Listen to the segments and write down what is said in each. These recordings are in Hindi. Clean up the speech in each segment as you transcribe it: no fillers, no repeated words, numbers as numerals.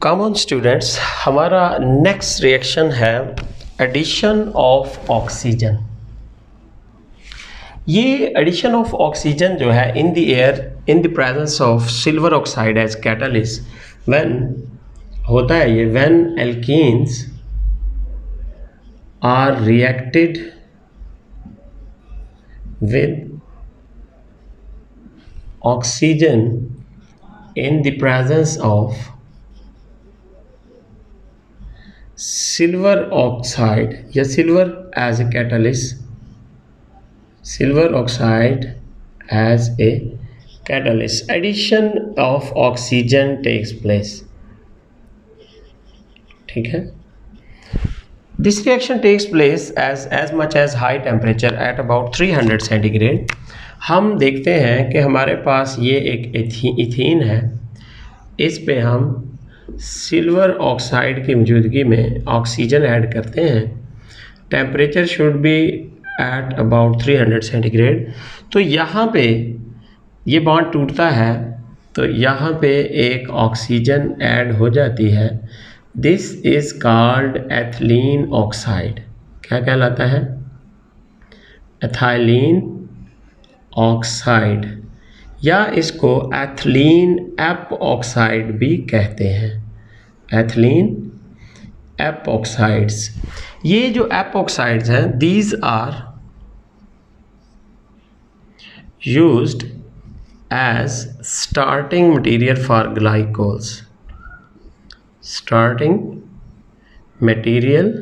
कॉमन स्टूडेंट्स, हमारा नेक्स्ट रिएक्शन है एडिशन ऑफ ऑक्सीजन। ये एडिशन ऑफ ऑक्सीजन जो है in the air in the presence of silver oxide as catalyst when होता है ये when alkenes are reacted with oxygen in the presence of silver oxide या silver as a catalyst, silver oxide as a catalyst, addition of oxygen takes place. ठीक है, this reaction takes place as much as high temperature at about 300 centigrade. हम देखते हैं कि हमारे पास ये एक इथीन है, इस पे हम सिल्वर ऑक्साइड की मौजूदगी में ऑक्सीजन ऐड करते हैं। Temperature should be at about 300 centigrade. तो यहाँ पे ये बॉन्ड टूटता है तो यहाँ पे एक ऑक्सीजन ऐड हो जाती है। This is called ethylene oxide. क्या कहलाता है? एथिलीन ऑक्साइड, या इसको एथिलीन एप ऑक्साइड भी कहते हैं। एथिलीन एप ऑक्साइड्स, ये जो एप ऑक्साइड्स हैं these are used as starting material for glycols. Starting material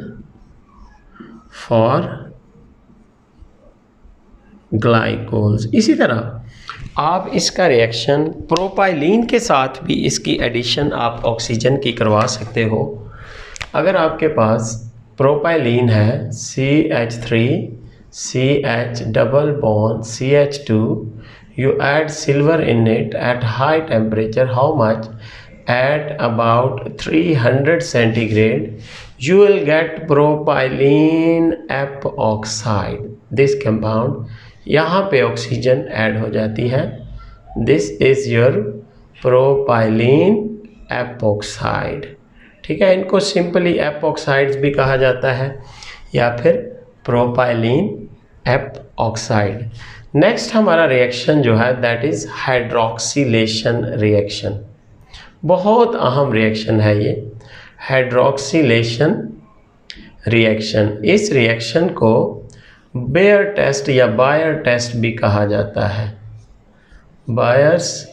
for glycols. इसी तरह आप इसका रिएक्शन प्रोपाइलीन के साथ भी इसकी एडिशन आप ऑक्सीजन की करवा सकते हो। अगर आपके पास प्रोपाइलीन है CH3 CH double bond CH2, you add silver in it at high temperature. How much? At about 300 centigrade you will get propylene ep oxide. This compound, यहाँ पे ऑक्सीजन ऐड हो जाती है। This is your propylene epoxide. ठीक है, इनको सिंपली एपॉक्साइड्स भी कहा जाता है या फिर प्रोपाइलीन एपॉक्साइड। नेक्स्ट हमारा रिएक्शन जो है दैट इज़ हाइड्रोक्सिलेशन रिएक्शन। बहुत अहम रिएक्शन है ये हाइड्रोक्सिलेशन रिएक्शन। इस रिएक्शन को बेयर टेस्ट या बायर टेस्ट भी कहा जाता है। बायर्स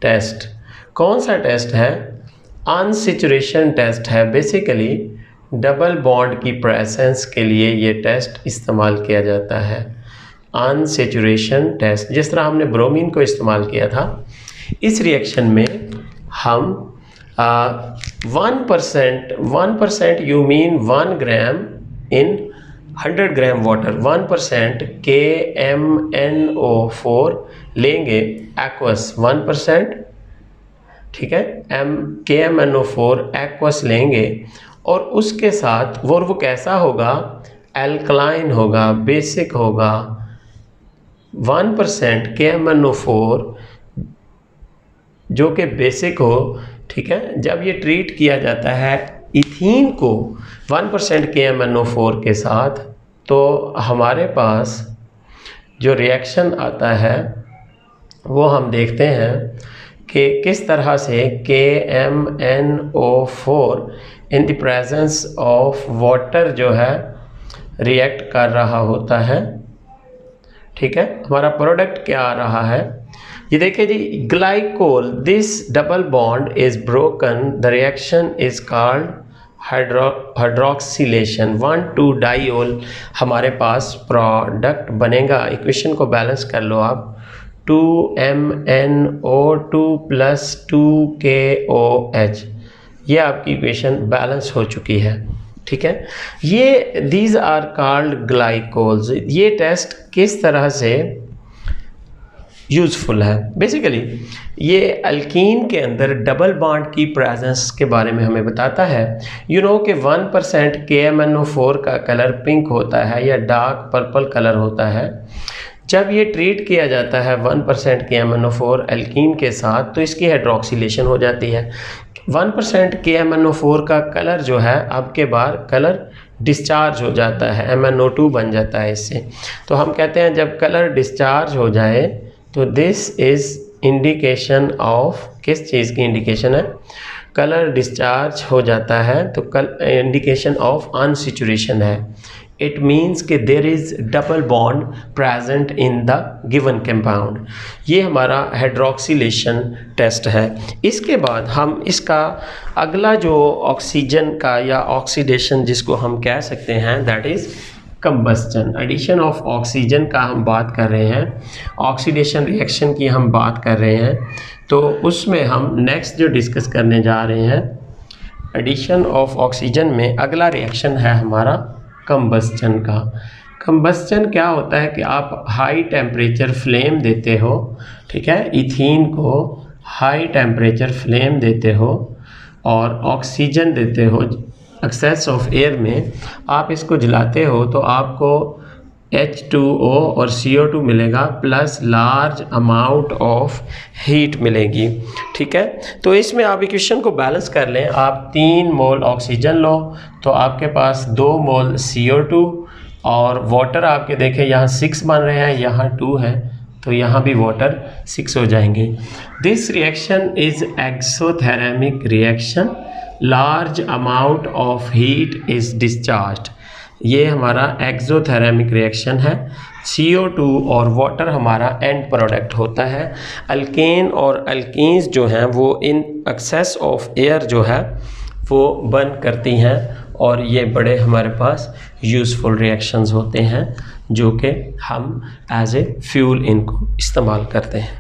टेस्ट कौन सा टेस्ट है? अनसैचुरेशन टेस्ट है। बेसिकली डबल बॉन्ड की प्रेजेंस के लिए ये टेस्ट इस्तेमाल किया जाता है। अनसैचुरेशन टेस्ट, जिस तरह हमने ब्रोमीन को इस्तेमाल किया था, इस रिएक्शन में हम 1% you mean 1 gram in 100 gram water, 1% KMnO4 लेंगे एक्वस 1%। ठीक है, KMnO4 एक्वस लेंगे और उसके साथ वो कैसा होगा? एल्कलाइन होगा, बेसिक होगा। 1% KMnO4 जो कि बेसिक हो। ठीक है, जब ये ट्रीट किया जाता है इथीन को 1% KMnO4 के साथ, तो हमारे पास जो रिएक्शन आता है वो हम देखते हैं कि किस तरह से KMnO4 in the presence of water जो है रिएक्ट कर रहा होता है। ठीक है, हमारा प्रोडक्ट क्या आ रहा है? ये देखिए जी, glycol, this double bond is broken, the reaction is called hydroxylation. 1,2-डाइओल हमारे पास प्रोडक्ट बनेगा। इक्वेशन को बैलेंस कर लो आप। 2MnO2 + 2KOH, ये आपकी इक्वेशन बैलेंस हो चुकी है। ठीक है, ये दीज आर कॉल्ड ग्लाइकोल्स। ये टेस्ट किस तरह से यूज़फुल है? बेसिकली ये अल्कीन के अंदर डबल बॉन्ड की प्रेजेंस के बारे में हमें बताता है। यू नो कि 1% KMnO4 का कलर पिंक होता है या डार्क पर्पल कलर होता है। जब ये ट्रीट किया जाता है 1% KMnO4 एल्कीन के साथ, तो इसकी हाइड्रोक्सिलेशन हो जाती है। 1% KMnO4 का कलर जो है आपके बार कलर डिस्चार्ज हो जाता है, MnO2 बन जाता है इससे। तो हम कहते हैं जब कलर डिस्चार्ज हो जाए तो दिस इज़ इंडिकेशन ऑफ, किस चीज़ की इंडिकेशन है? कलर डिस्चार्ज हो जाता है तो इंडिकेशन ऑफ अनसैचुरेशन है। इट मीन्स कि there is double bond present in the given compound. ये हमारा हाइड्रोक्सिलेशन टेस्ट है। इसके बाद हम इसका अगला जो ऑक्सीजन का या ऑक्सीडेशन जिसको हम कह सकते हैं that is combustion. Addition of oxygen का हम बात कर रहे हैं, ऑक्सीडेशन रिएक्शन की हम बात कर रहे हैं। तो उसमें हम नेक्स्ट जो डिस्कस करने जा रहे हैं एडिशन ऑफ ऑक्सीजन में अगला रिएक्शन है हमारा कंबस्टन का। कंबस्टन क्या होता है कि आप हाई टेम्परेचर फ्लेम देते हो, ठीक है, इथीन को हाई टेम्परेचर फ्लेम देते हो और ऑक्सीजन देते हो एक्सेस ऑफ एयर में, आप इसको जलाते हो तो आपको H2O और CO2 मिलेगा plus large amount of heat मिलेगी, ठीक है। तो इसमें आप इक्वेशन को बैलेंस कर लें। आप 3 मोल ऑक्सीजन लो तो आपके पास 2 मोल CO2 और वाटर आपके देखें यहाँ 6 बन रहे हैं, यहाँ 2 है तो यहाँ भी वाटर 6 हो जाएंगे। This reaction is exothermic reaction, large amount of heat is discharged. ये हमारा एक्सोथेरेमिक रिएक्शन है। CO2 और वाटर हमारा एंड प्रोडक्ट होता है। अल्केन और अल्कीन्स जो हैं वो इन एक्सेस ऑफ एयर जो है वो बर्न करती हैं और ये बड़े हमारे पास यूज़फुल रिएक्शंस होते हैं जो कि हम एज ए फ्यूल इनको इस्तेमाल करते हैं।